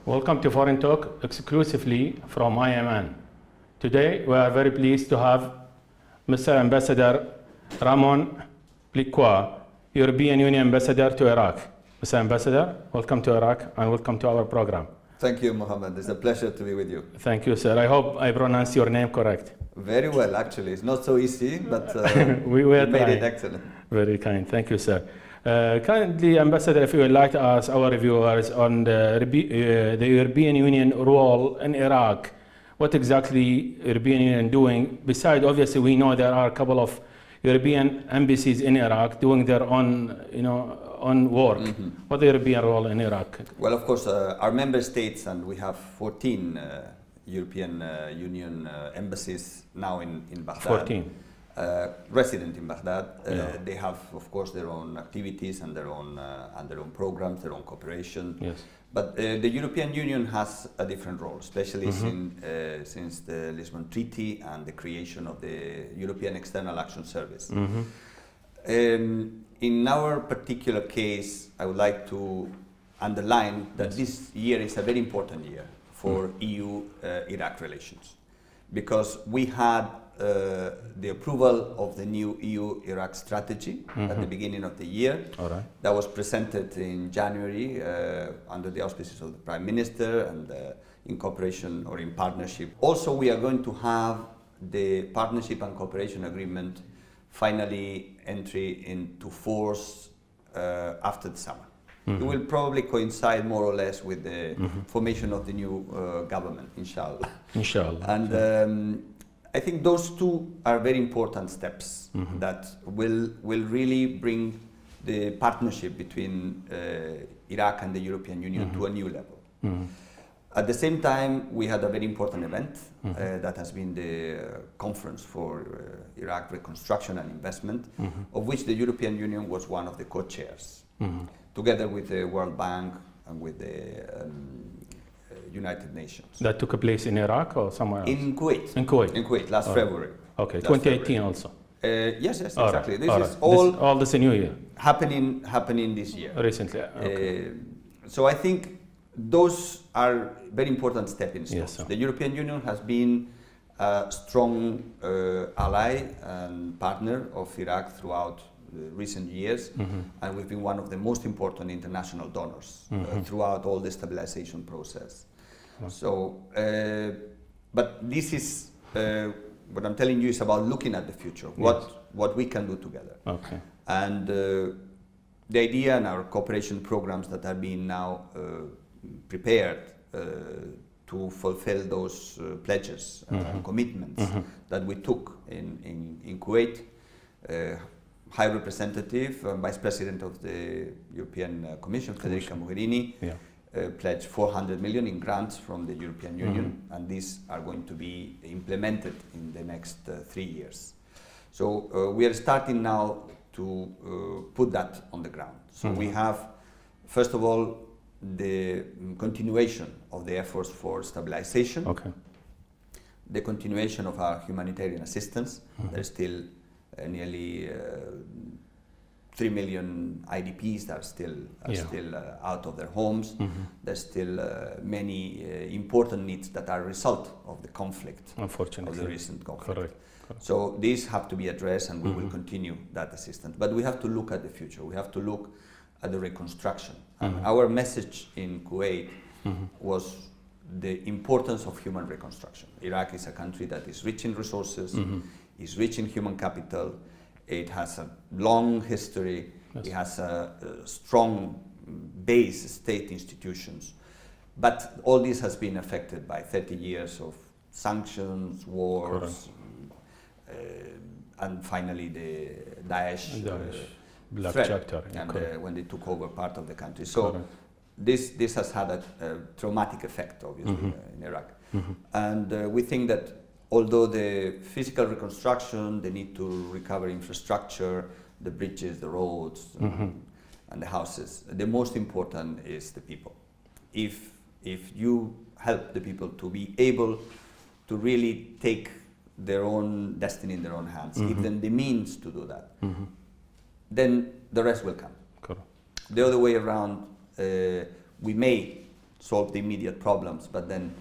Welcome to Foreign Talk, exclusively from IMN. Today, we are very pleased to have Mr. Ambassador Ramon Blecua, European Union Ambassador to Iraq. Mr. Ambassador, welcome to Iraq and welcome to our program. Thank you, Mohammed. It's a pleasure to be with you. Thank you, sir. I hope I pronounced your name correct. Very well, actually. It's not so easy, but we made it excellent. Very kind. Thank you, sir. Kindly, Ambassador, if you would like to ask our viewers on the European Union role in Iraq, what exactly European Union doing? Besides, obviously, we know there are a couple of European embassies in Iraq doing their own, own work. Mm-hmm. What's the European role in Iraq? Well, of course, our member states, and we have 14 European Union embassies now in Baghdad. 14. Resident in Baghdad. They have, of course, their own activities and their own programs, their own cooperation. Yes. But the European Union has a different role, especially since the Lisbon Treaty and the creation of the European External Action Service. In our particular case, I would like to underline that this year is a very important year for EU-Iraq relations, because we had the approval of the new EU-Iraq strategy at the beginning of the year. All right. That was presented in January under the auspices of the Prime Minister and in cooperation or in partnership. Also, we are going to have the Partnership and Cooperation Agreement finally entry into force after the summer. It will probably coincide more or less with the formation of the new government, inshallah. Inshallah. And I think those two are very important steps that will really bring the partnership between Iraq and the European Union to a new level. At the same time, we had a very important event that has been the Conference for Iraq Reconstruction and Investment, of which the European Union was one of the co-chairs, together with the World Bank and with the United Nations. That took place in Iraq or somewhere else? In Kuwait. In Kuwait. In Kuwait, last February. Okay, last 2018 February. also. Yes, exactly. This is all this new year. Happening this year. Recently. Okay. So I think those are very important stepping stones. Yes, sir. The European Union has been a strong ally and partner of Iraq throughout recent years, and we've been one of the most important international donors throughout all the stabilization process. So, but this is what I'm telling you is about looking at the future, what we can do together. Okay. And the idea and our cooperation programs that are being now prepared to fulfill those pledges and commitments that we took in Kuwait. High Representative, Vice President of the European Commission, Federica Mogherini, pledged 400 million in grants from the European Union, and these are going to be implemented in the next 3 years. So we are starting now to put that on the ground. So we have, first of all, the continuation of the efforts for stabilization, the continuation of our humanitarian assistance. There's still nearly 3 million IDPs that are still out of their homes. There's still many important needs that are a result of the conflict, unfortunately, of the recent conflict. Correct. So these have to be addressed, and we will continue that assistance. But we have to look at the future. We have to look at the reconstruction. And our message in Kuwait was the importance of human reconstruction. Iraq is a country that is rich in resources, is rich in human capital. It has a long history. Yes. It has a strong base state institutions. But all this has been affected by 30 years of sanctions, wars, and finally the Daesh Black threat, chapter, and when they took over part of the country. So this has had a traumatic effect, obviously, in Iraq. And we think that although the physical reconstruction, the need to recover infrastructure, the bridges, the roads, and the houses, the most important is the people. If you help the people to be able to really take their own destiny in their own hands, give them the means to do that, then the rest will come. Correct. The other way around, we may solve the immediate problems, but then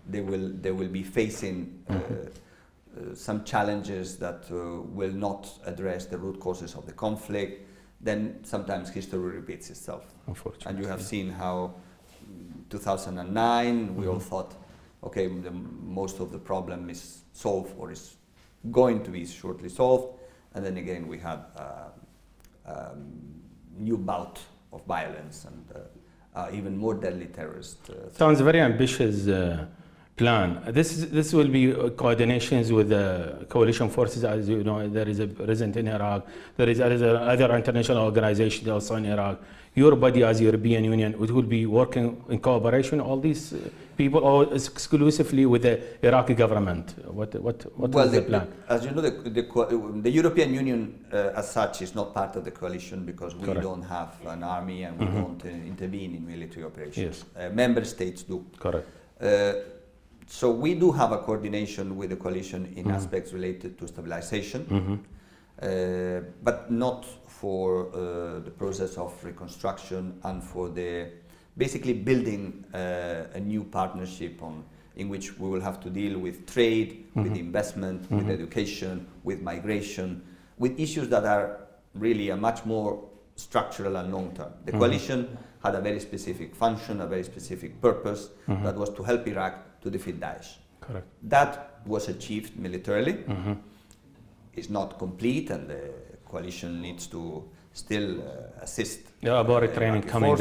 they will be facing some challenges that will not address the root causes of the conflict, then sometimes history repeats itself. Unfortunately. And you have seen how 2009 we all thought, okay, most of the problem is solved or is going to be shortly solved, and then again we had new bout of violence and even more deadly terrorist. Sounds very ambitious plan. This will be coordinations with the coalition forces. As you know, there is a present in Iraq. There is other international organizations also in Iraq. Your body as European Union, it will be working in cooperation, all these people, or exclusively with the Iraqi government? What is the plan? As you know, the European Union as such is not part of the coalition because we Correct. don't have an army and we don't intervene in military operations. Yes. Member states do. Correct. So we do have a coordination with the coalition in aspects related to stabilization, but not for the process of reconstruction and for the basically building a new partnership in which we will have to deal with trade, with investment, with education, with migration, with issues that are really a much more structural and long term. The coalition had a very specific function, a very specific purpose, that was to help Iraq to defeat Daesh. Correct. That was achieved militarily. It's not complete, and the coalition needs to still assist. Yeah, about training coming.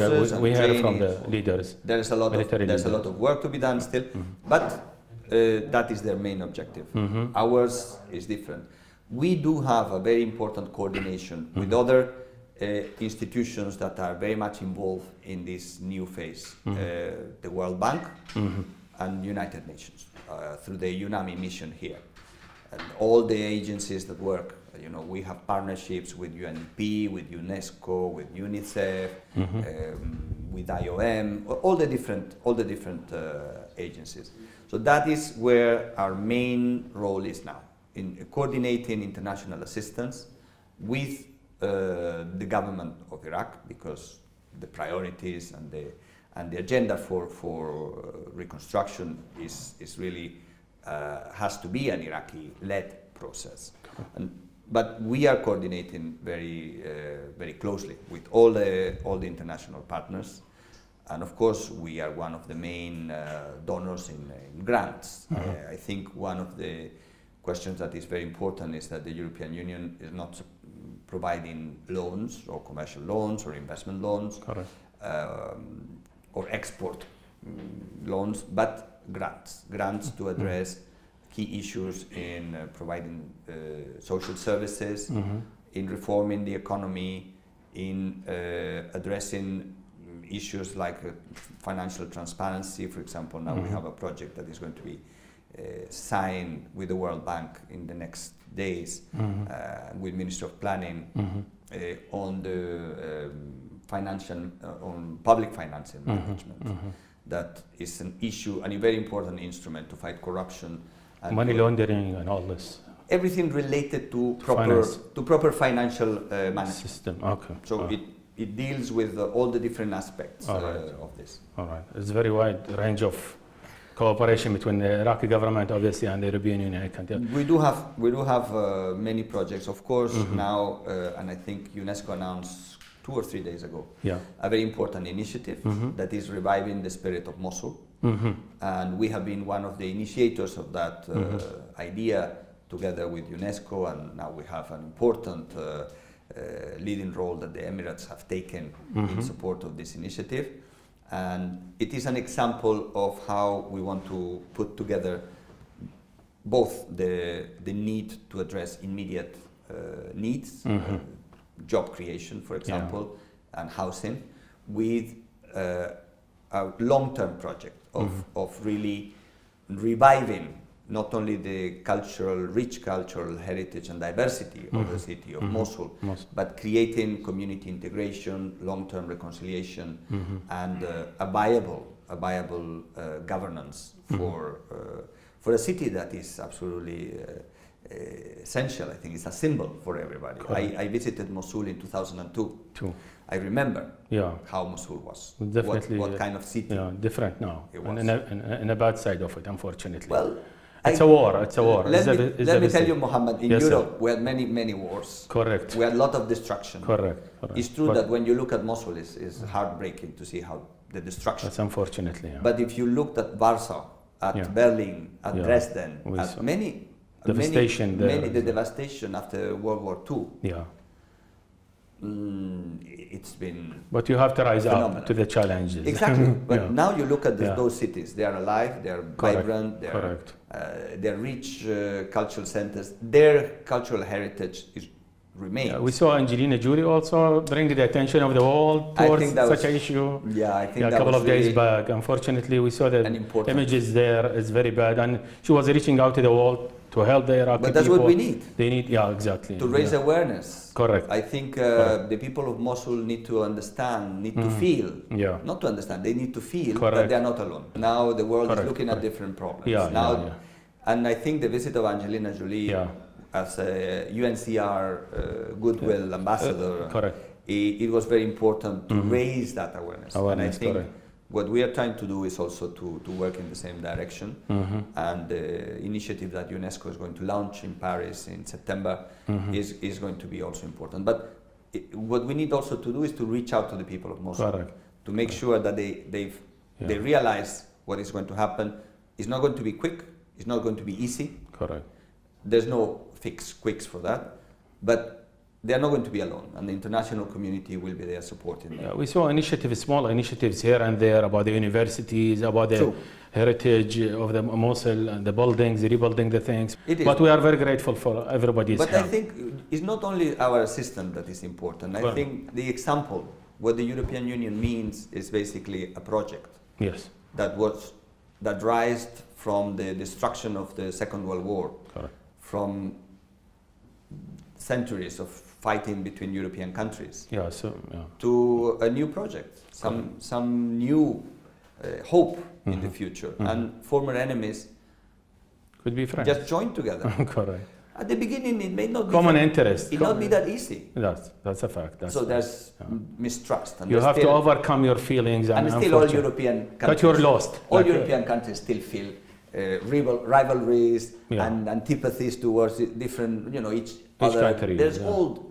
We heard from the leaders. There's a lot of work to be done still, but that is their main objective. Ours is different. We do have a very important coordination with other institutions that are very much involved in this new phase. The World Bank and United Nations through the UNAMI mission here. And all the agencies that work, you know, we have partnerships with UNDP, with UNESCO, with UNICEF, with IOM, all the different agencies. So that is where our main role is now, in coordinating international assistance with the government of Iraq, because the priorities and the agenda for reconstruction is really has to be an Iraqi-led process. But we are coordinating very closely with all the international partners, and of course we are one of the main donors in grants. I think one of the questions that is very important is that the European Union is not providing loans or commercial loans or investment loans or export loans, but grants to address key issues in providing social services, in reforming the economy, in addressing issues like financial transparency. For example, now we have a project that is going to be signed with the World Bank in the next days with Ministry of Planning on the on public financing management. That is an issue and a very important instrument to fight corruption. And money laundering and all this. Everything related to proper financial management. System, okay. So it deals with all the different aspects of this. All right. It's a very wide range of cooperation between the Iraqi government, obviously, and the European Union. We do have many projects, of course, now, and I think UNESCO announced 2 or 3 days ago, a very important initiative that is reviving the spirit of Mosul. And we have been one of the initiators of that idea together with UNESCO, and now we have an important leading role that the Emirates have taken in support of this initiative. And it is an example of how we want to put together both the need to address immediate needs, job creation, for example, and housing, with a long-term project of really reviving not only the rich cultural heritage and diversity of the city of Mosul, but creating community integration, long-term reconciliation, and a viable governance for a city that is absolutely essential. I think it's a symbol for everybody. I visited Mosul in 2002, I remember Yeah. how Mosul was. Definitely. What kind of city? Yeah, different now. It was. And a bad side of it, unfortunately. Well, it's a war. It's a war. Let me tell you, Mohammed, in Europe, we had many wars. Correct. We had a lot of destruction. Correct. It's true that when you look at Mosul, it's heartbreaking to see how the destruction. That's unfortunately. Yeah. But if you looked at Warsaw, at Berlin, at Dresden, at many devastation the devastation after World War II. Yeah. It's been. But you have to rise phenomenal. up to the challenges. Exactly. But now you look at those cities; they are alive, they are vibrant, they're rich cultural centers. Their cultural heritage remains. We saw Angelina Jolie also bring the attention of the world towards such an issue. Yeah, I think a couple of days back. Unfortunately, we saw the images there. It's very bad, and she was reaching out to the world to help the Iraqi people. But that's what we need. They need, exactly. To raise awareness. Correct. I think the people of Mosul need to understand, need to feel. Yeah. Not to understand, they need to feel that they are not alone. Now the world is looking at different problems. And I think the visit of Angelina Jolie as a UNCR goodwill ambassador, it was very important to raise that awareness. And I think what we are trying to do is also to work in the same direction. And the initiative that UNESCO is going to launch in Paris in September is going to be also important. But what we need also to do is to reach out to the people of Mosul, to make sure that they realize what is going to happen. It's not going to be quick, it's not going to be easy. Correct. There's no quicks for that. But they are not going to be alone, and the international community will be there supporting them. We saw initiatives, small initiatives here and there about the universities, about the heritage of the Mosul and the buildings, rebuilding the things. But we are very grateful for everybody's help. But I think it's not only our assistance that is important. I think the example, what the European Union means, is basically a project. Yes. That rised from the destruction of the Second World War, from centuries of fighting between European countries, to a new project, some new hope in the future, and former enemies could be friends. Just join together. Correct. At the beginning, it may not be common interest. It not be that easy. That's a fact. So there's mistrust, and you have to overcome your feelings, and still all European countries. But you're lost. All European countries still feel rivalries and antipathies towards different, each country. There's all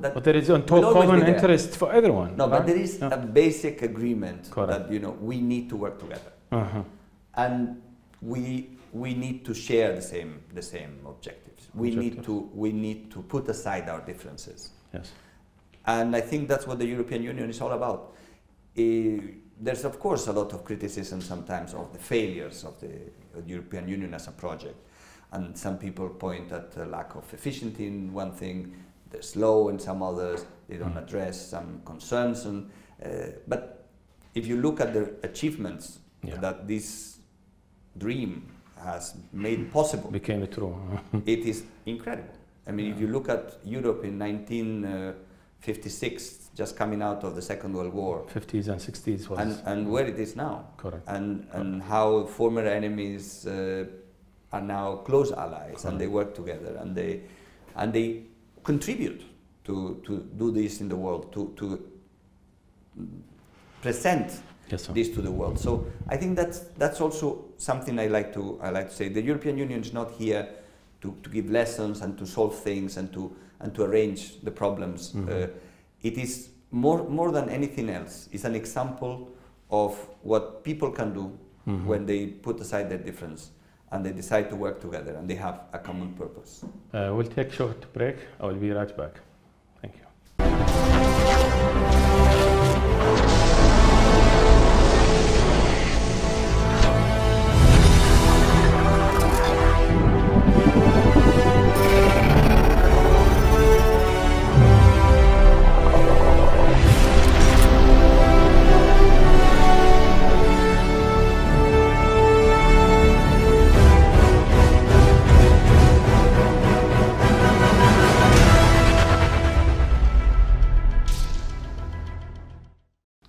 that. But there is a common interest for everyone. No, but there is a basic agreement that we need to work together, and we need to share the same objectives. We need to put aside our differences. Yes. And I think that's what the European Union is all about. There's of course a lot of criticism sometimes of the failures of the European Union as a project, and some people point at a lack of efficiency in one thing, they're slow in some others, they don't address some concerns, but if you look at the achievements that this dream has made possible, became true. It is incredible. I mean, if you look at Europe in 1956, just coming out of the Second World War, 50s and 60s was, and where it is now, and how former enemies are now close allies, and they work together, and they contribute to do this in the world, to present this to the world. So I think that's also something I like to say. The European Union is not here to give lessons and to solve things and to arrange the problems. It is more than anything else. It's an example of what people can do when they put aside their difference and they decide to work together and they have a common purpose. We'll take a short break. I will be right back. Thank you.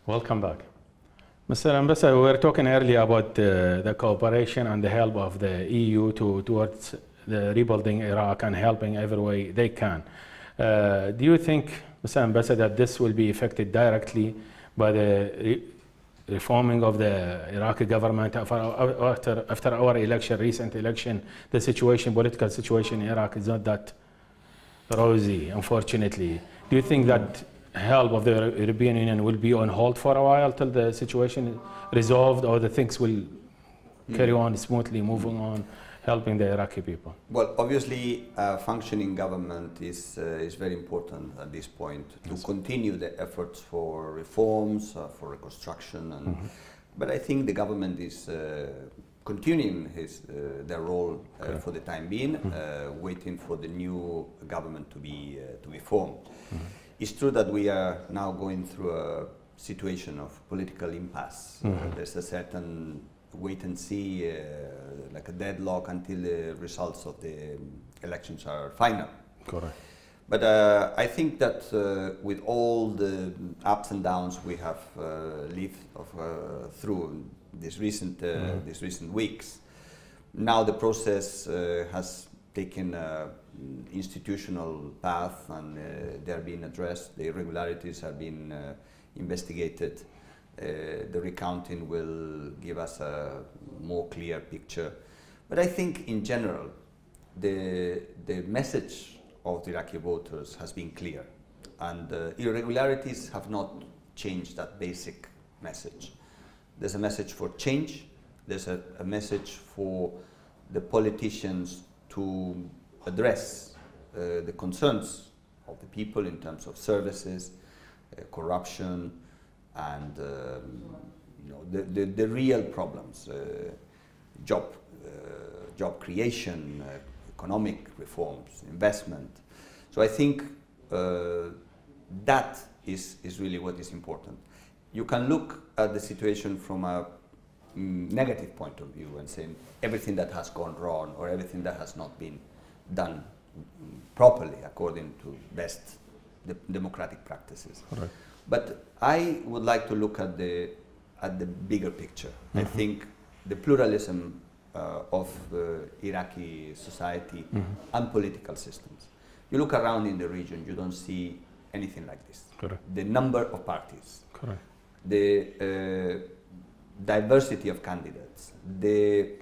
Welcome back. Mr. Ambassador, we were talking earlier about the cooperation and the help of the EU towards the rebuilding Iraq and helping every way they can. Do you think, Mr. Ambassador, that this will be affected directly by the reforming of the Iraqi government after our election, recent election? The situation, political situation in Iraq is not that rosy, unfortunately. Do you think that help of the European Union will be on hold for a while till the situation is resolved, or the things will carry on smoothly, moving on, helping the Iraqi people? Well, obviously, a functioning government is very important at this point to continue the efforts for reforms, for reconstruction, and but I think the government is continuing their role for the time being, waiting for the new government to be formed. It's true that we are now going through a situation of political impasse. There's a certain wait and see, like a deadlock until the results of the elections are final. Correct. But I think that with all the ups and downs we have lived through these recent weeks, now the process has taken an institutional path, and they are being addressed. The irregularities are being investigated. The recounting will give us a more clear picture. But I think in general, the message of the Iraqi voters has been clear, and irregularities have not changed that basic message. There's a message for change. There's a message for the politicians to address the concerns of the people in terms of services, corruption, and the real problems, job creation, economic reforms, investment. So I think that is really what is important. You can look at the situation from a negative point of view and say everything that has gone wrong or everything that has not been done properly according to best democratic practices. Right. But I would like to look at the bigger picture. I think the pluralism of Iraqi society and political systems. You look around in the region, you don't see anything like this. Correct. The number of parties. Correct. The diversity of candidates, the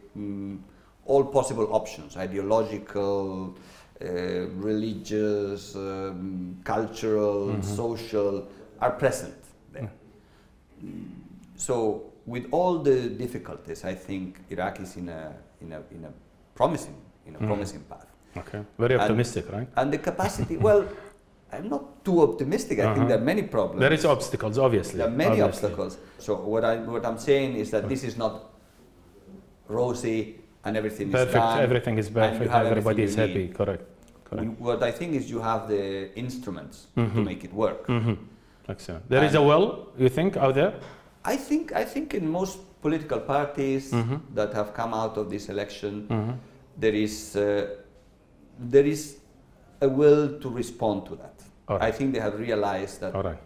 all possible options, ideological, religious, cultural, social, are present there. So with all the difficulties, I think Iraq is in a promising path. Okay, very optimistic, right? And the capacity, well, I'm not too optimistic. I think there are many problems. There is obstacles, obviously. There are many obstacles. So what I'm saying is that this is not rosy and everything perfect. Is done. Everything is perfect. Everybody is happy. Correct. What I think is you have the instruments to make it work. Excellent. There is a will, you think, out there? I think in most political parties that have come out of this election, there is a will to respond to that. Right. I think they have realized that,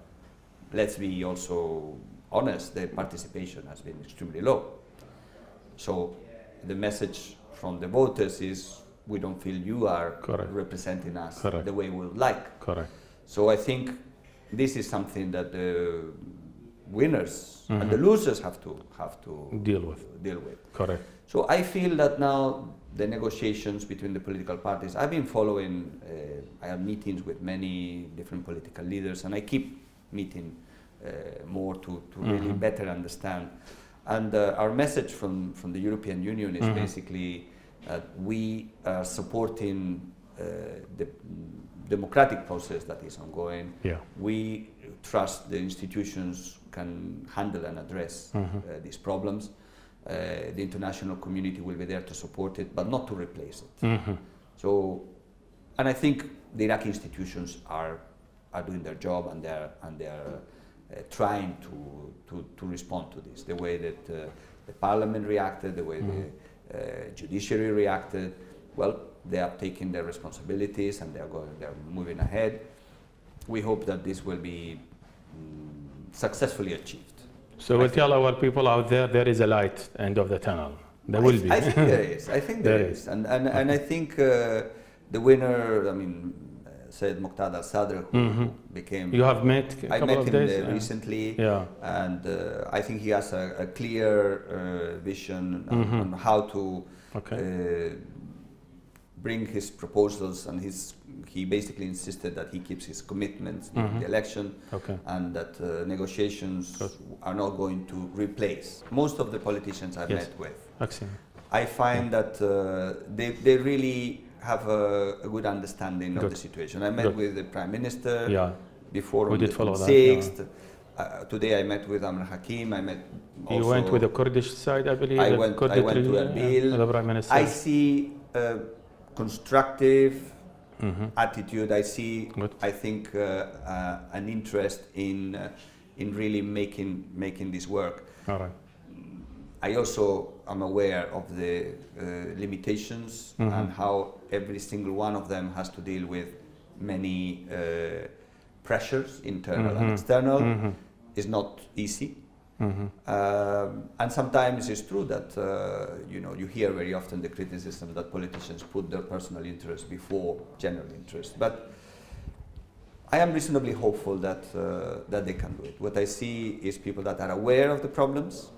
let's be also honest, the participation has been extremely low. So the message from the voters is, we don't feel you are representing us the way we would like. Correct. So I think this is something that the winners and the losers have to deal with. Correct. So I feel that now the negotiations between the political parties, I've been following, I have meetings with many different political leaders, and I keep meeting more to really better understand. And our message from the European Union is basically that we are supporting the democratic process that is ongoing. Yeah. We trust the institutions can handle and address these problems. The international community will be there to support it, but not to replace it. So, and I think the Iraqi institutions are doing their job, and they're trying to respond to this. The way that the parliament reacted, the way the judiciary reacted, well, they are taking their responsibilities and they're moving ahead. We hope that this will be successfui achieved. So we'll tell our people out there, there is a light end of the tunnel. There will be. I think there is. I think there is. And I think the winner, I mean, Sayyid Muqtada al-Sadr, who became... You have met a I couple met of him days? recently, Yeah. and I think he has a clear vision on how to bring his proposals, and he basically insisted that he keeps his commitments in the election, and that negotiations are not going to replace. Most of the politicians I've met with, I find that they really have a good understanding of the situation. I met with the Prime Minister before on the 6th. Today I met with Amr Hakim. I met also... You went with the Kurdish side, I believe? I went to Erbil. The Prime Minister. I see constructive attitude. I see, I think, an interest in really making this work. All right. I also am aware of the limitations and how every single one of them has to deal with many pressures, internal and external. It's not easy. And sometimes it's true that you hear very often the criticism that politicians put their personal interest before general interest. But I am reasonably hopeful that they can do it. What I see is people that are aware of the problems,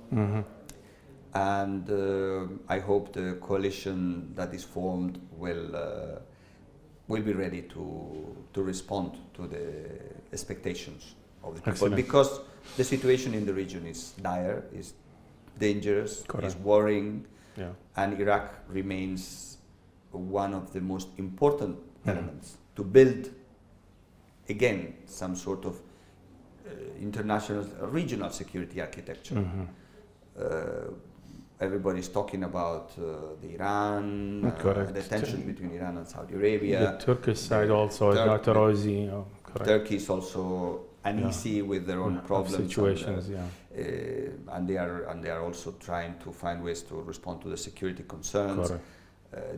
and I hope the coalition that is formed will be ready to respond to the expectations of the people. Because the situation in the region is dire, is dangerous, is worrying, and Iraq remains one of the most important elements to build again some sort of international, regional security architecture. Everybody's talking about the Iran, the tension between Iran and Saudi Arabia. The Turkish side also is not rosy. Turkey is also uneasy with their own problems, situations, and they are also trying to find ways to respond to the security concerns.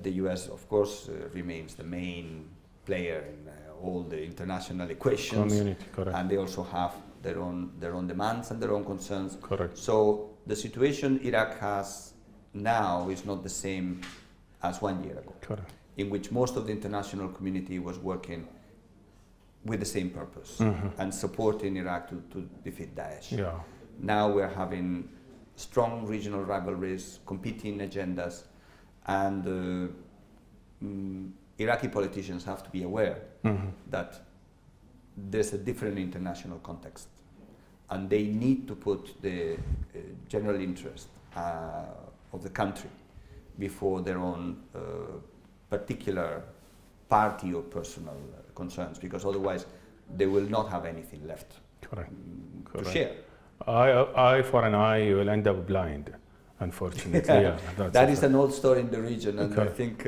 The US, of course, remains the main player in all the international equations, and they also have their own demands and their own concerns. So the situation Iraq has now is not the same as 1 year ago, in which most of the international community was working with the same purpose and supporting Iraq to defeat Daesh. Now we're having strong regional rivalries, competing agendas, and Iraqi politicians have to be aware that there's a different international context, and they need to put the general interest of the country before their own particular party or personal concerns, because otherwise they will not have anything left to share. Eye for an eye, you will end up blind, unfortunately. That is an old story in the region, and I think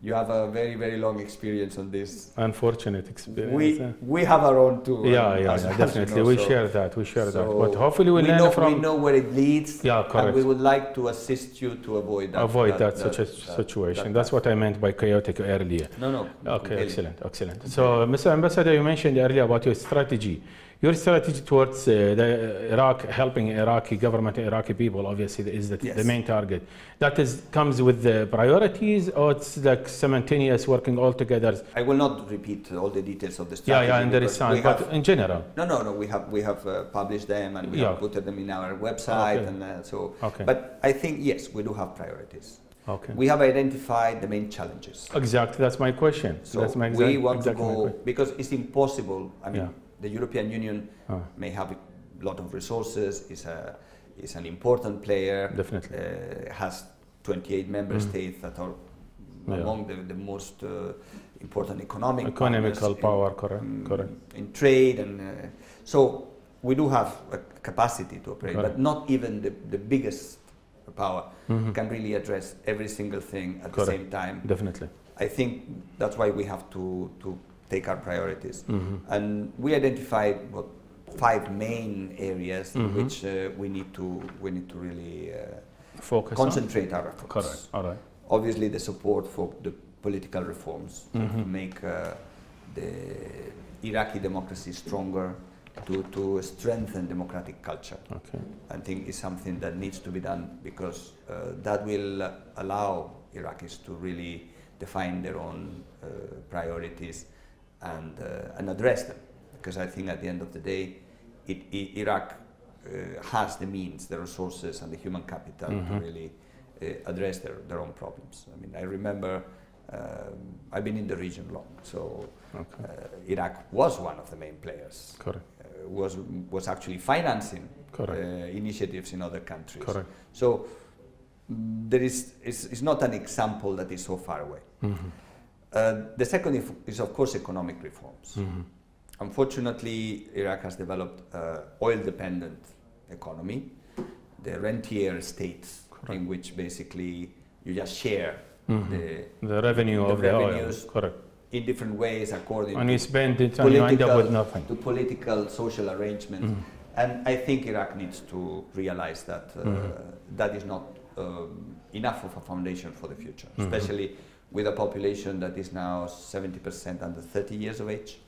you have a very, very long experience on this. Unfortunate experience. We have our own too. Definitely. We share that. But hopefully we learn from... We know where it leads, and we would like to assist you to avoid that. Such a situation. That's what I meant by chaotic earlier. No. Okay, excellent. So, Mr. Ambassador, you mentioned earlier about your strategy. Your strategy towards the Iraq, helping Iraqi government, Iraqi people, obviously, is the main target. That comes with the priorities, or it's like simultaneous working all together? I will not repeat all the details of the strategy. I understand, but in general. No, we have published them, and we have put them in our website, and But I think, yes, we do have priorities. We have identified the main challenges. Exactly, that's my question. So we want to go, because it's impossible, I mean, the European Union may have a lot of resources, is an important player. Definitely. Has 28 member states that are among the most important economical power, correct. In trade, and so we do have a capacity to operate, but not even the biggest power can really address every single thing at the same time. Definitely. I think that's why we have to take our priorities, and we identified 5 main areas in which we need to really focus concentrate our efforts. Correct. All right. Obviously, the support for the political reforms to make the Iraqi democracy stronger, to strengthen democratic culture. I think is something that needs to be done, because that will allow Iraqis to really define their own priorities and address them. Because I think at the end of the day, Iraq has the means, the resources, and the human capital to really address their own problems. I mean, I remember I've been in the region long, so Iraq was one of the main players. Correct. Was actually financing initiatives in other countries. Correct. So it's not an example that is so far away. The second is of course economic reforms. Unfortunately, Iraq has developed oil-dependent economy, the rentier states, in which basically you just share the revenue of the revenues oil. Correct. in different ways according and to you spend it and you end up with nothing. To political, social arrangements. And I think Iraq needs to realize that that is not enough of a foundation for the future, especially with a population that is now 70% under 30 years of age,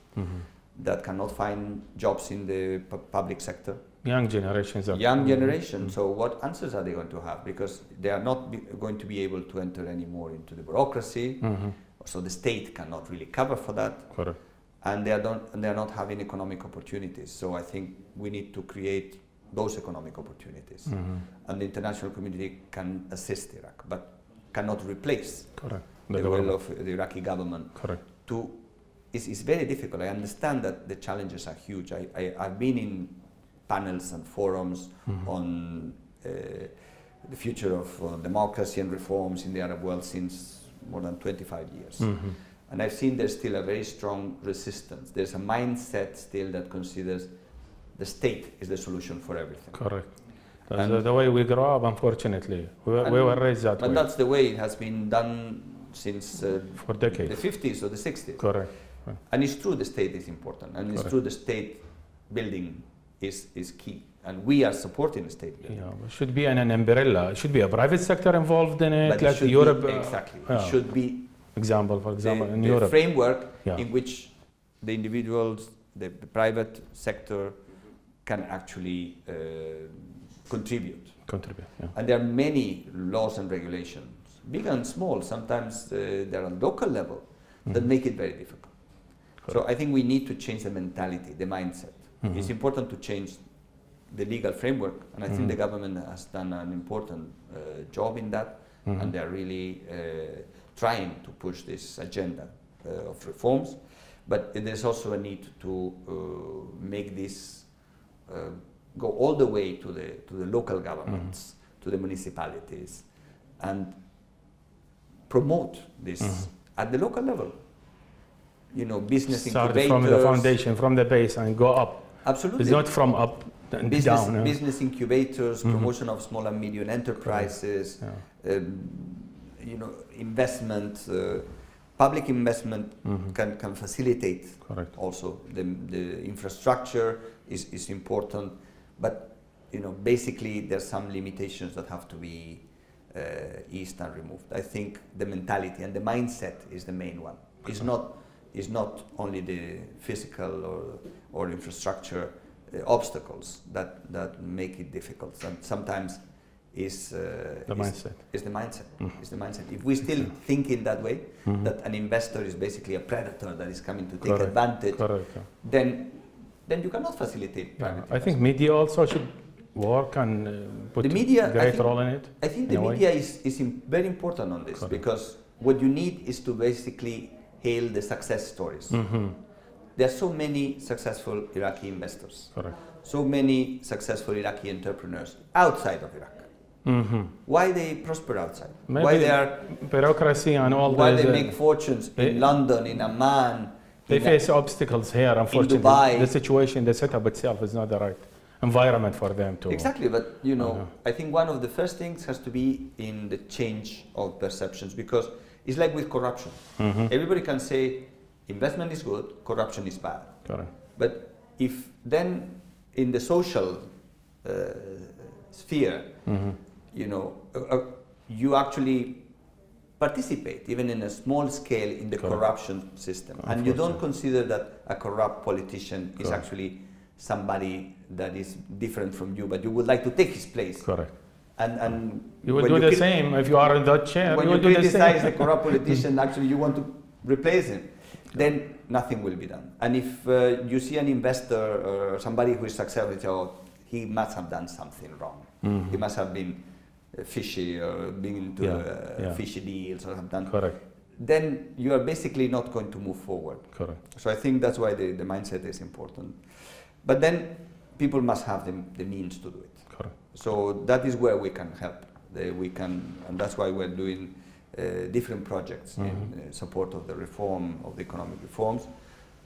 that cannot find jobs in the public sector. Young generations. Young generation. So what answers are they going to have? Because they are not going to be able to enter anymore into the bureaucracy. So the state cannot really cover for that. Correct. And they are not having economic opportunities. So I think we need to create those economic opportunities. And the international community can assist Iraq, but cannot replace the will of the Iraqi government. Correct. It's very difficult. I understand that the challenges are huge. I've been in panels and forums on the future of democracy and reforms in the Arab world since more than 25 years. And I've seen there's still a very strong resistance. There's a mindset still that considers the state is the solution for everything. Correct. That's the way we grow up, unfortunately. We were raised that way. But that's the way it has been done since for decades. The 50s or the 60s. Correct. And it's true the state is important. And it's true the state building is key. And we are supporting the state building. Yeah, it should be an umbrella. It should be a private sector involved in it, but like it Europe. Exactly. It should be for example, in the Europe. Framework in which the individuals, the private sector can actually contribute. And there are many laws and regulations, big and small. Sometimes they're on local level that make it very difficult. So I think we need to change the mentality, the mindset. It's important to change the legal framework, and I think the government has done an important job in that, and they're really trying to push this agenda of reforms. But there's also a need to make this go all the way to the local governments, to the municipalities, and promote this at the local level. You know, business incubators. Start from the foundation, from the base, and go up. Absolutely. It's not from up and down. Business incubators, promotion of small and medium enterprises, you know, investment, public investment can facilitate. Also the infrastructure is important, but you know, basically there's some limitations that have to be eased and removed. I think the mentality and the mindset is the main one. It's not only the physical or infrastructure obstacles that make it difficult. Sometimes is the mindset. It's the mindset. If we still think in that way, that an investor is basically a predator that is coming to take advantage, then you cannot facilitate private investment. I think media also should work and put a great role in it. I think the media is very important on this, because what you need is to basically hail the success stories. There are so many successful Iraqi investors, so many successful Iraqi entrepreneurs outside of Iraq. Why they prosper outside? Maybe why they are bureaucracy and all why they make fortunes in London, in Amman. They face obstacles here, unfortunately. In Dubai. The situation, the setup itself is not the right environment for them to. Exactly, but you know, I think one of the first things has to be in the change of perceptions, because it's like with corruption. Everybody can say investment is good, corruption is bad. But if then in the social sphere, you know, you actually participate, even in a small scale, in the corruption system, and you don't consider that a corrupt politician is actually somebody that is different from you, but you would like to take his place. And you will do the same if you are in that chair. When you criticize the corrupt politician, actually you want to replace him. then nothing will be done. And if you see an investor or somebody who is successful, he must have done something wrong. He must have been fishy or been into fishy deals or have done. Correct. Then you are basically not going to move forward. Correct. So I think that's why the mindset is important. But then people must have the means to do it. Correct. So that is where we can help. And that's why we're doing different projects in support of the reform, of the economic reforms.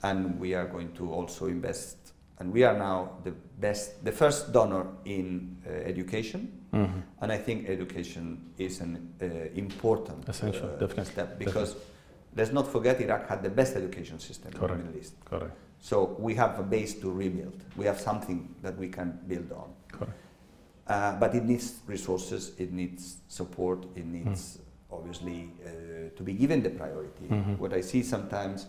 And we are going to also invest. And we are now the first donor in education. And I think education is an important essential step, because let's not forget Iraq had the best education system in the Middle East. Correct. So we have a base to rebuild. We have something that we can build on. Correct. But it needs resources, it needs support, it needs obviously to be given the priority. What I see sometimes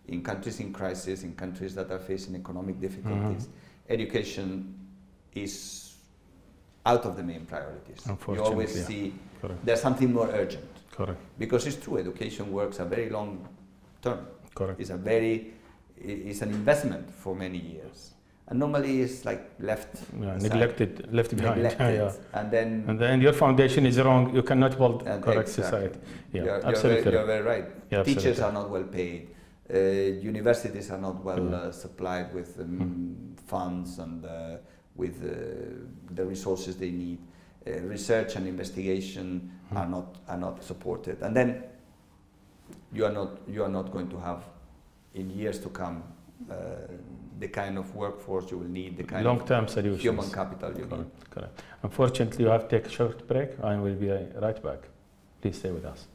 in countries in crisis, in countries that are facing economic difficulties, education is out of the main priorities. You always see there's something more urgent. Correct. Because it's true, education works a very long term. Correct. It's an investment for many years. And normally it's like neglected, left behind. And then your foundation is wrong, you cannot build correct society. Absolutely. You're very right. Teachers are not well paid. Universities are not well supplied with funds and with the resources they need. Research and investigation are not supported, and then you are not going to have in years to come the kind of workforce you will need, the kind long-term of solutions, human capital you need. Correct. Unfortunately, you have to take a short break, and we'll be right back. Please stay with us.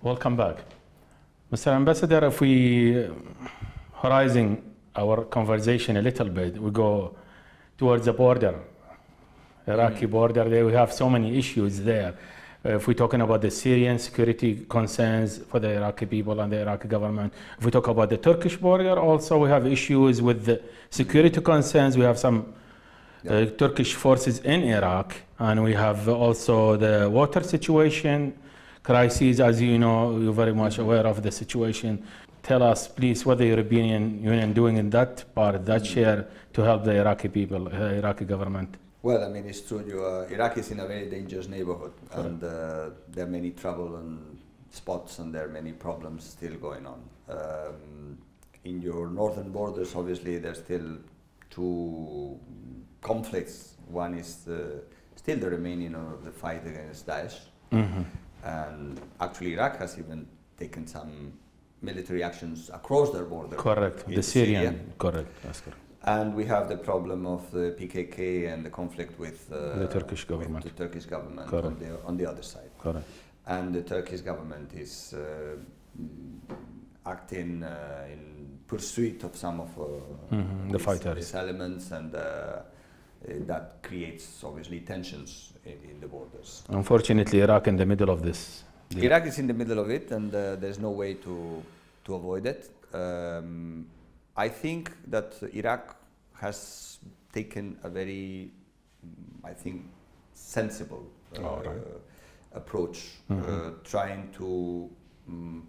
Welcome back. Mr. Ambassador, if we horizon our conversation a little bit, we go towards the border, Iraqi border. There we have so many issues there. If we're talking about the Syrian security concerns for the Iraqi people and the Iraqi government, if we talk about the Turkish border, also we have issues with the security concerns. We have some Turkish forces in Iraq, and we have also the water situation, crises. As you know, you're very much aware of the situation. Tell us, please, what the European Union doing in that part, that share, to help the Iraqi people, the Iraqi government. Well, I mean, it's true. Iraq is in a very dangerous neighborhood, and there are many trouble and spots, and there are many problems still going on. In your northern borders, obviously, there's still two conflicts. One is still the remaining of the fight against Daesh. And actually, Iraq has even taken some military actions across their border. Correct. The Syrian. Correct. That's correct. And we have the problem of the PKK and the conflict with the Turkish government. With the Turkish government on the other side. Correct. And the Turkish government is acting in pursuit of some of the fighters, these elements, and that creates obviously tensions in the borders. Unfortunately, Iraq in the middle of this. Iraq is in the middle of it, and there's no way to avoid it. I think that Iraq has taken a very, I think, sensible approach, trying to,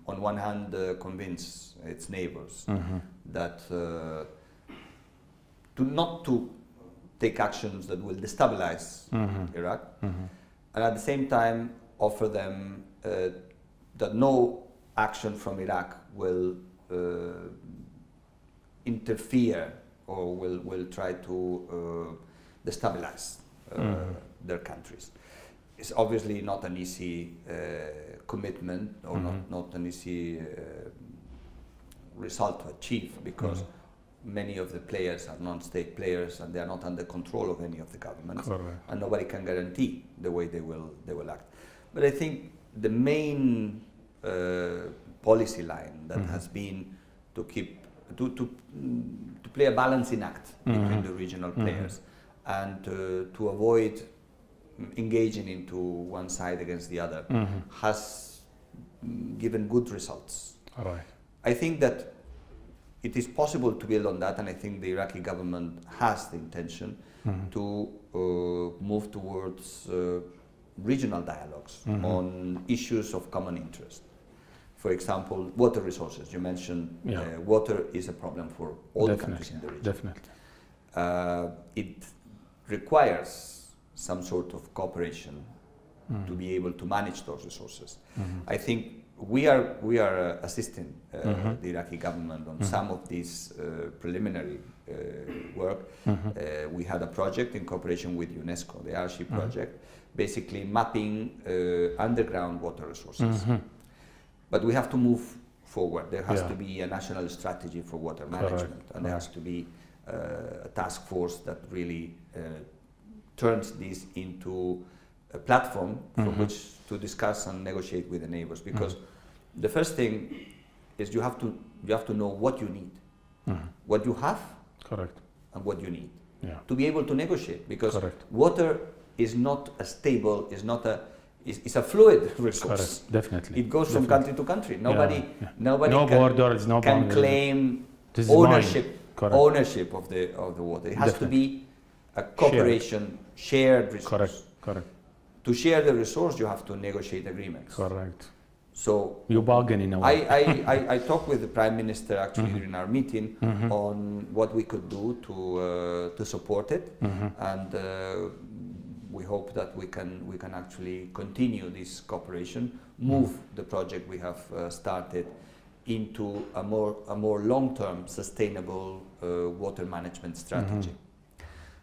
on one hand, convince its neighbors that not to take actions that will destabilize Iraq, and at the same time offer them that no action from Iraq will interfere or will try to destabilize their countries. It's obviously not an easy commitment, or not an easy result to achieve, because many of the players are non-state players, and they are not under control of any of the governments, and nobody can guarantee the way they will act. But I think the main policy line that has been to keep to play a balancing act between the regional players and to avoid engaging into one side against the other has given good results. All right. I think that it is possible to build on that, and I think the Iraqi government has the intention to move towards regional dialogues on issues of common interest. For example, water resources. You mentioned water is a problem for all the countries in the region. Definitely. It requires some sort of cooperation to be able to manage those resources. I think we are assisting the Iraqi government on some of this preliminary work. We had a project in cooperation with UNESCO, the Arshi project, basically mapping underground water resources. But we have to move forward. There has to be a national strategy for water management, and there has to be a task force that really turns this into a platform from which to discuss and negotiate with the neighbors. Because the first thing is you have to know what you need, what you have, and what you need to be able to negotiate. Because water is not a stable, it's a fluid resource. Definitely. It goes from country to country. Nobody can claim ownership of the water. It has to be a cooperation, shared resource. To share the resource, you have to negotiate agreements. So you bargain in a way. I talked with the Prime Minister actually during our meeting on what we could do to support it, and we hope that we can actually continue this cooperation, move the project we have started into a more long-term sustainable water management strategy.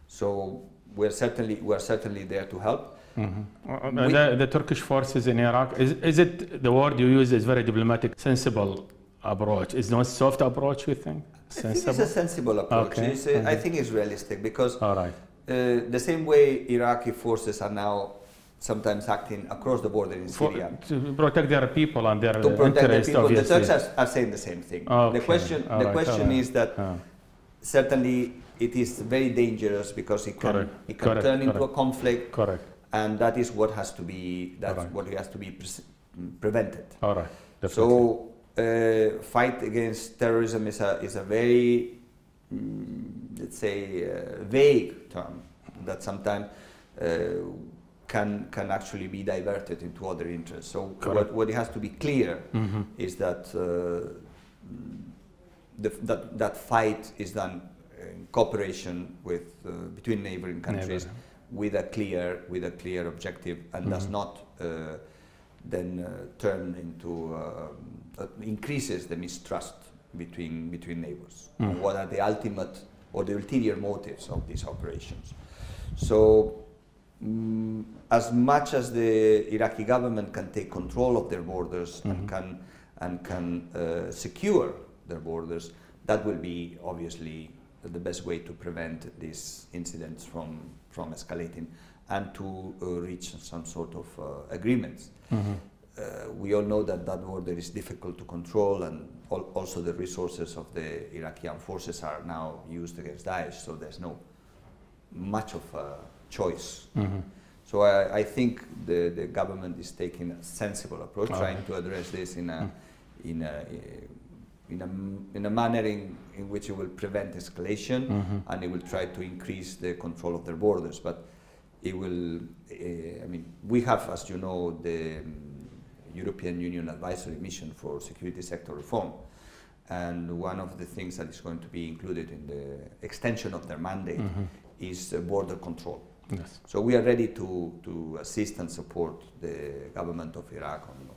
So we're certainly there to help. The Turkish forces in Iraq, is it the word you use is very diplomatic, sensible approach? Is not soft approach, you think? Sensible? I think it's a sensible approach. I think it's realistic because the same way Iraqi forces are now sometimes acting across the border in Syria. To protect their people and their interests, the Turks are saying the same thing. The question is that certainly it is very dangerous because it can turn into a conflict. And that is what has to be prevented. So fight against terrorism is a very let's say vague term that sometimes can actually be diverted into other interests. So what it has to be clear is that that fight is done in cooperation with between neighboring countries with a clear objective, and does not then turn into increases the mistrust between neighbors. What are the ultimate or the ulterior motives of these operations? So as much as the Iraqi government can take control of their borders and can secure their borders, that will be obviously the best way to prevent these incidents from escalating and to reach some sort of agreements. We all know that border is difficult to control, and also the resources of the Iraqi armed forces are now used against Daesh, so there's no much of a choice. So I think the government is taking a sensible approach, trying to address this in a manner in which it will prevent escalation, and it will try to increase the control of their borders. But it will, I mean, we have, as you know, the European Union Advisory Mission for Security Sector Reform, and one of the things that is going to be included in the extension of their mandate is border control. So we are ready to assist and support the government of Iraq on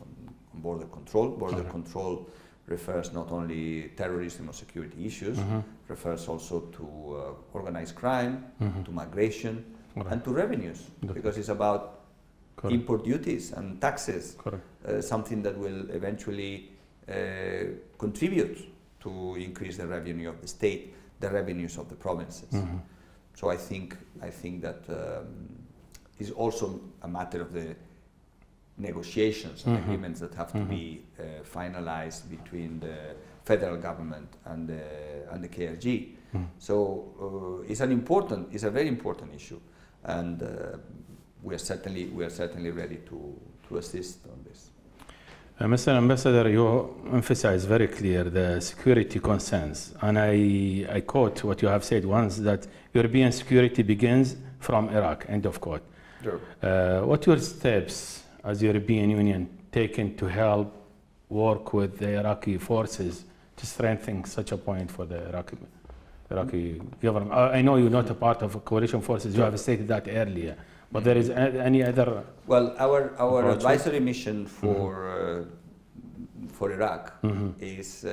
border control. Border control refers not only terrorism or security issues, refers also to organized crime, to migration, and to revenues, because it's about import duties and taxes, something that will eventually contribute to increase the revenue of the state, the revenues of the provinces. So I think that is also a matter of the negotiations and agreements that have to be finalized between the federal government and the KRG. So it's a very important issue, and we are certainly ready to assist on this. Mr. Ambassador, you emphasize very clear the security concerns, and I quote what you have said once, that European security begins from Iraq, end of quote. Sure. What are your steps as European Union taken to help work with the Iraqi forces to strengthen such a point for the Iraqi government? I know you're not a part of coalition forces, you have stated that earlier, but there is any other? Well, our advisory mission for Iraq is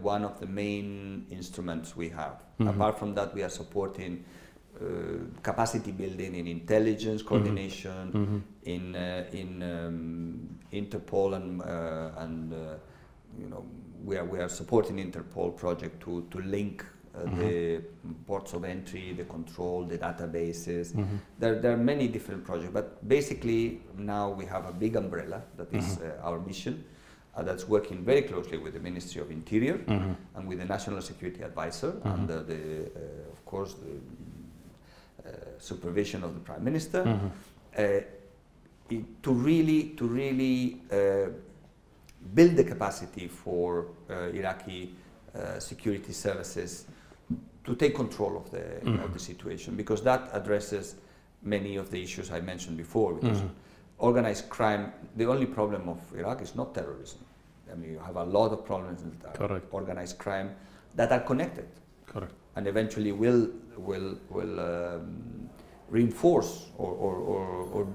one of the main instruments we have. Apart from that, we are supporting capacity building in intelligence coordination, in Interpol, and you know, we are supporting Interpol project to link the ports of entry, the control, the databases. There are many different projects, but basically now we have a big umbrella that is our mission, that's working very closely with the Ministry of Interior and with the National Security Advisor under the, of course, the supervision of the Prime Minister, to really build the capacity for Iraqi security services to take control of the situation, because that addresses many of the issues I mentioned before. Because organized crime, the only problem of Iraq is not terrorism. I mean, you have a lot of problems with organized crime that are connected. Correct. And eventually will reinforce or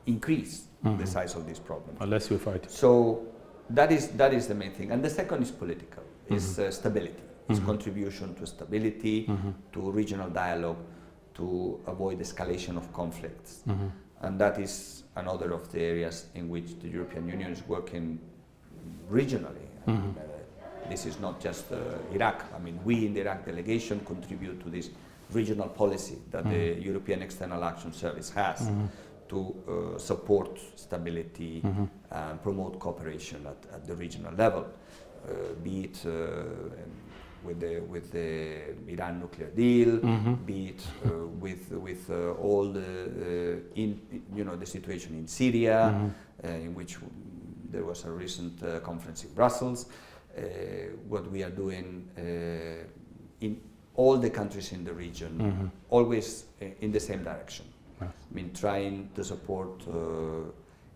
increase the size of these problems. Unless we fight. So that is the main thing. And the second is political, is stability. It's contribution to stability, to regional dialogue, to avoid escalation of conflicts. And that is another of the areas in which the European Union is working regionally. And, this is not just Iraq. I mean, we in the Iraq delegation contribute to this regional policy that the European External Action Service has to support stability and promote cooperation at the regional level, be it with the Iran nuclear deal, be it with all the the situation in Syria, in which there was a recent conference in Brussels. What we are doing in all the countries in the region, always in the same direction. I mean, trying to support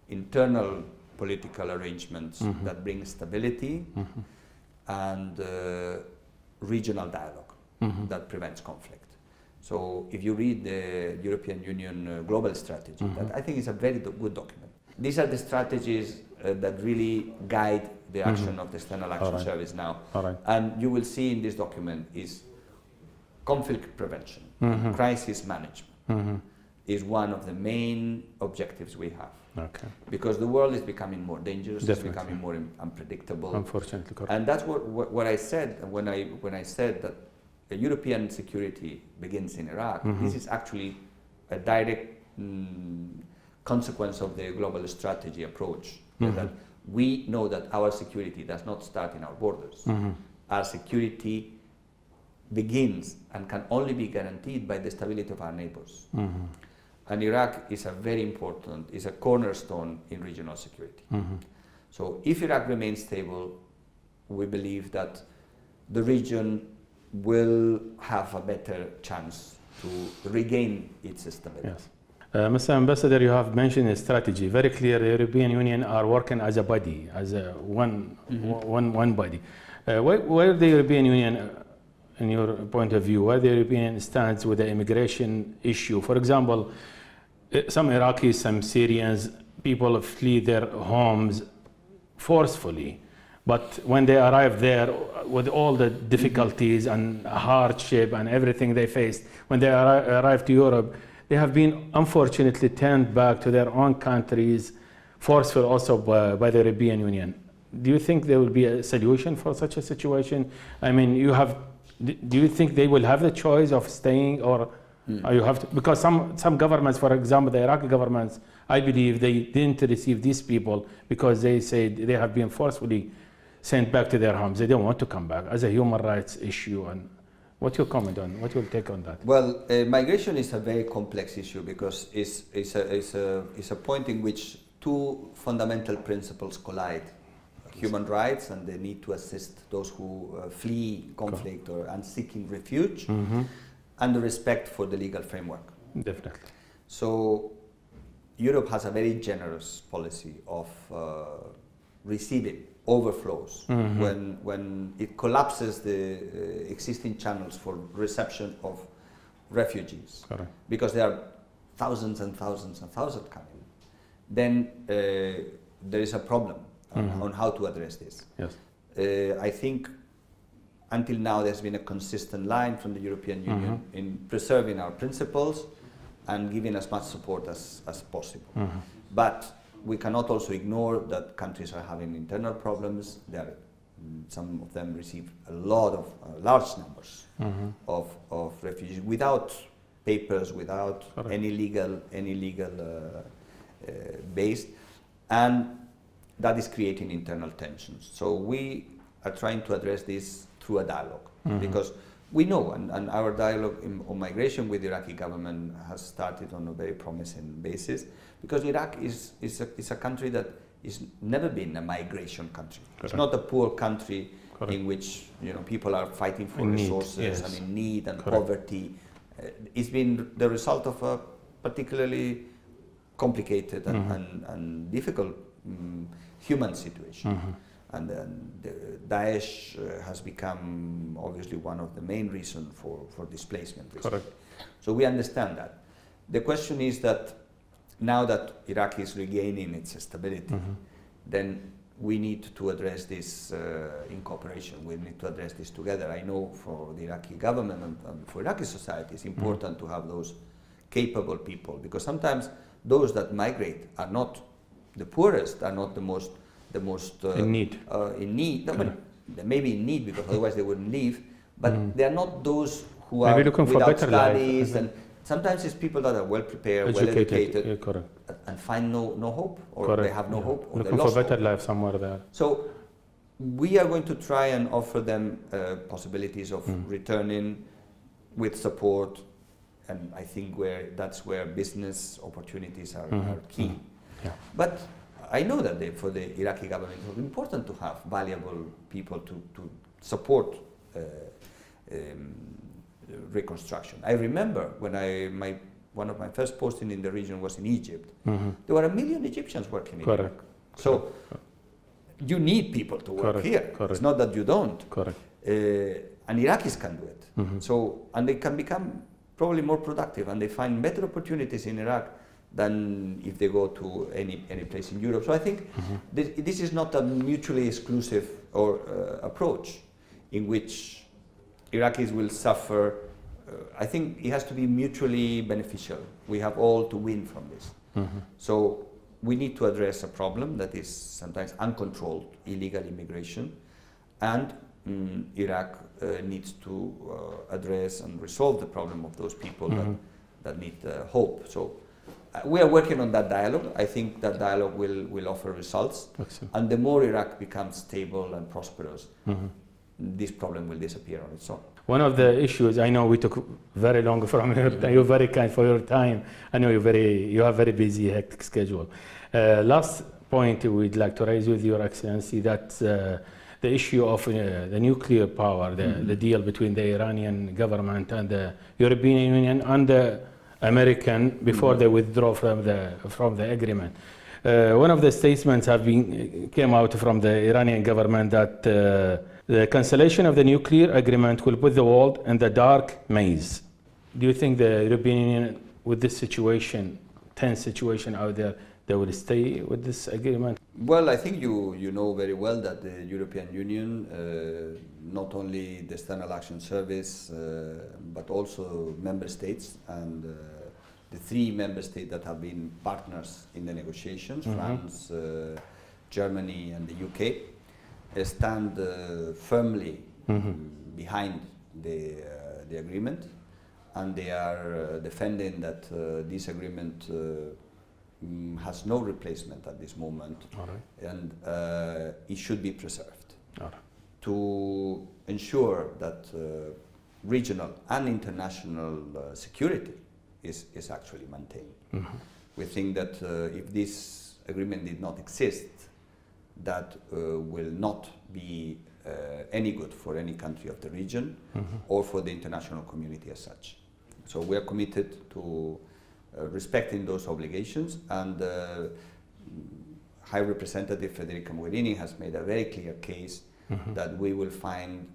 internal political arrangements that bring stability and regional dialogue that prevents conflict. So if you read the European Union global strategy, that I think is a very good document. These are the strategies that really guide the action of the External Action Service now. And you will see in this document is conflict prevention, crisis management is one of the main objectives we have. Okay. Because the world is becoming more dangerous, Definitely. it's becoming more unpredictable. Unfortunately, correct. And that's what I said when I said that the European security begins in Iraq. This is actually a direct consequence of the global strategy approach. That we know that our security does not start in our borders. Our security begins and can only be guaranteed by the stability of our neighbors. And Iraq is is a cornerstone in regional security. So if Iraq remains stable, we believe that the region will have a better chance to regain its stability. Yes. Mr. Ambassador, you have mentioned a strategy. Very clear, the European Union are working as a body, as a one body. Where the European Union, in your point of view, where the European Union stands with the immigration issue? For example, some Iraqis, some Syrians, people flee their homes forcefully. But when they arrive there, with all the difficulties and hardship and everything they faced, when they arrive to Europe, they have been unfortunately turned back to their own countries, forceful also by the European Union. Do you think there will be a solution for such a situation? I mean, do you think they will have the choice of staying or You have to, because some governments, for example, the Iraqi governments, I believe they didn't receive these people because they said they have been forcefully sent back to their homes. They don't want to come back as a human rights issue. And what's your comment on, what's your take on that? Well, migration is a very complex issue because it's a point in which two fundamental principles collide. Human rights and the need to assist those who flee conflict or are seeking refuge, and the respect for the legal framework. Definitely. So Europe has a very generous policy of receiving overflows when it collapses the existing channels for reception of refugees. Correct. Because there are thousands and thousands and thousands coming. Then there is a problem on how to address this. Yes. I think until now there's been a consistent line from the European Union in preserving our principles and giving as much support as possible. But we cannot also ignore that countries are having internal problems. Some of them receive a lot of large numbers of refugees without papers, without any legal base, and that is creating internal tensions. So we are trying to address this through a dialogue, because we know, and our dialogue on migration with the Iraqi government has started on a very promising basis, because Iraq is a country that is never been a migration country. Correct. It's not a poor country in which people are fighting for resources and in need and poverty. It's been the result of a particularly complicated and difficult human situation. And Daesh has become obviously one of the main reasons for displacement. Correct. So we understand that. The question is that now that Iraq is regaining its stability, then we need to address this in cooperation. We need to address this together. I know for the Iraqi government and for Iraqi society, it's important to have those capable people, because sometimes those that migrate are not the poorest, are not the most in need. They may be in need because otherwise they wouldn't leave, but they are not those who are looking for without better studies, life. and sometimes it's people that are well prepared, well educated, correct, and find no hope, or correct. they have no hope, or looking for better life somewhere there. So we are going to try and offer them possibilities of returning with support, and I think that's where business opportunities are key. But I know that for the Iraqi government it was important to have valuable people to support reconstruction. I remember when one of my first postings in the region was in Egypt. There were 1 million Egyptians working in Iraq. So you need people to work here. It's not that you don't. And Iraqis can do it. So, and they can become probably more productive, and they find better opportunities in Iraq than if they go to any place in Europe. So I think this is not a mutually exclusive approach in which Iraqis will suffer. I think it has to be mutually beneficial. We have all to win from this. So we need to address a problem that is sometimes uncontrolled illegal immigration, and Iraq needs to address and resolve the problem of those people that need hope. So we are working on that dialogue. I think that dialogue will offer results. Excellent. And the more Iraq becomes stable and prosperous, this problem will disappear on its own. One of the issues, I know we took very long from your time. You're very kind for your time. I know you have very busy, hectic schedule. Last point we'd like to raise with Your Excellency, that's the issue of the nuclear power, the deal between the Iranian government and the European Union and the American before they withdraw from the agreement. One of the statements came out from the Iranian government that the cancellation of the nuclear agreement will put the world in the dark maze. Do you think the European Union, with this situation, tense situation out there, they will stay with this agreement? Well, I think you know very well that the European Union, not only the External Action Service, but also member states, and the 3 member states that have been partners in the negotiations, France, Germany and the UK, stand firmly behind the agreement. and they are defending that this agreement has no replacement at this moment, and it should be preserved to ensure that regional and international security is actually maintained. We think that if this agreement did not exist, that will not be any good for any country of the region or for the international community as such. So we are committed to respecting those obligations, and High Representative Federica Mogherini has made a very clear case that we will find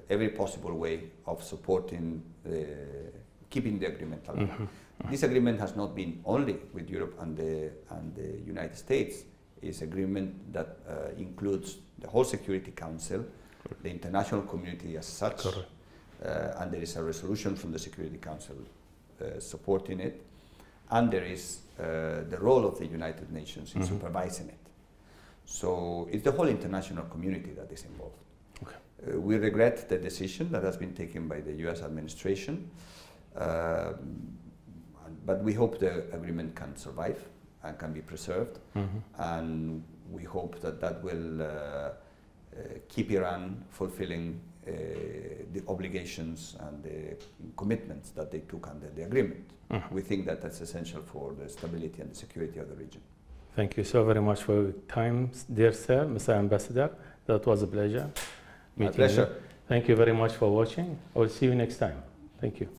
every possible way of supporting keeping the agreement alive. This agreement has not been only with Europe and the United States. It's an agreement that includes the whole Security Council, the international community as such, and there is a resolution from the Security Council supporting it, and there is the role of the United Nations in supervising it. So it's the whole international community that is involved. We regret the decision that has been taken by the US administration, but we hope the agreement can survive and can be preserved, and we hope that that will keep Iran fulfilling the obligations and the commitments that they took under the agreement. We think that that's essential for the stability and the security of the region. Thank you so very much for your time, dear sir, Mr. Ambassador. That was a pleasure. My pleasure. Thank you very much for watching. I will see you next time. Thank you.